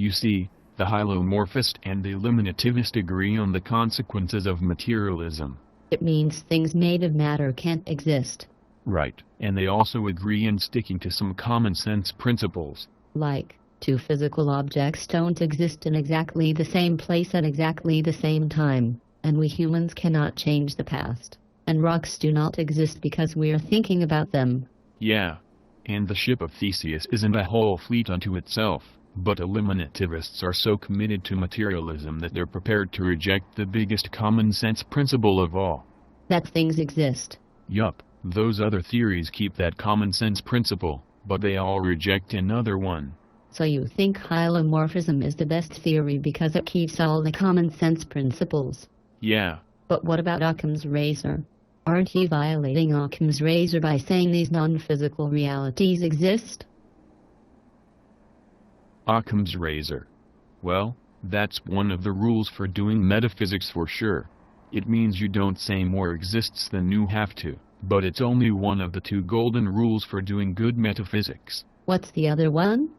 You see, the hylomorphist and the eliminativist agree on the consequences of materialism. It means things made of matter can't exist. Right, and they also agree in sticking to some common sense principles. Like, two physical objects don't exist in exactly the same place at exactly the same time, and we humans cannot change the past. And rocks do not exist because we are thinking about them. Yeah. And the ship of Theseus isn't a whole fleet unto itself, but eliminativists are so committed to materialism that they're prepared to reject the biggest common sense principle of all. That things exist. Yup, those other theories keep that common sense principle, but they all reject another one. So you think hylomorphism is the best theory because it keeps all the common sense principles? Yeah. But what about Occam's razor? Aren't you violating Occam's razor by saying these non-physical realities exist? Occam's razor. Well, that's one of the rules for doing metaphysics for sure. It means you don't say more exists than you have to, but it's only one of the two golden rules for doing good metaphysics. What's the other one?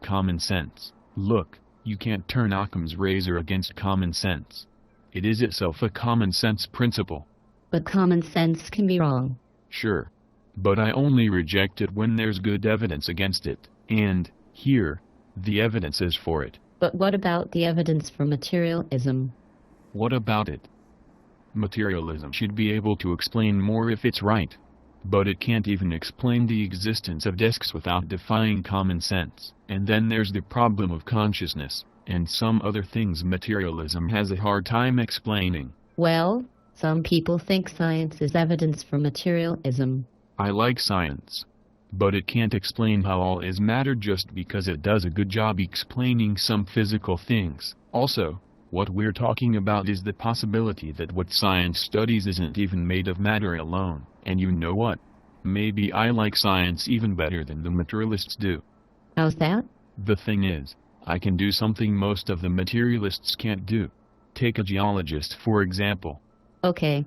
Common sense. Look, you can't turn Occam's razor against common sense. It is itself a common sense principle. But common sense can be wrong. Sure. But I only reject it when there's good evidence against it, and, here, the evidence is for it. But what about the evidence for materialism? What about it? Materialism should be able to explain more if it's right. But it can't even explain the existence of disks without defying common sense. And then there's the problem of consciousness, and some other things materialism has a hard time explaining. Well, some people think science is evidence for materialism. I like science. But it can't explain how all is matter just because it does a good job explaining some physical things. Also, what we're talking about is the possibility that what science studies isn't even made of matter alone. And you know what? Maybe I like science even better than the materialists do. How's that? The thing is, I can do something most of the materialists can't do. Take a geologist for example. Okay.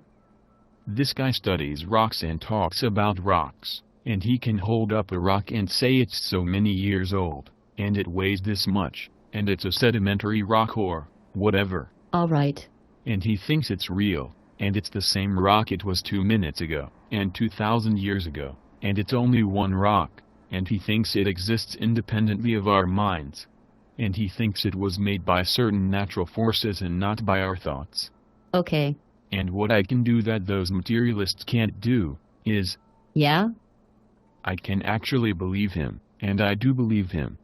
This guy studies rocks and talks about rocks, and he can hold up a rock and say it's so many years old, and it weighs this much, and it's a sedimentary rock or whatever. All right. And he thinks it's real, and it's the same rock it was 2 minutes ago, and 2,000 years ago, and it's only one rock, and he thinks it exists independently of our minds. And he thinks it was made by certain natural forces and not by our thoughts. Okay. And what I can do that those materialists can't do, is... Yeah? I can actually believe him, and I do believe him.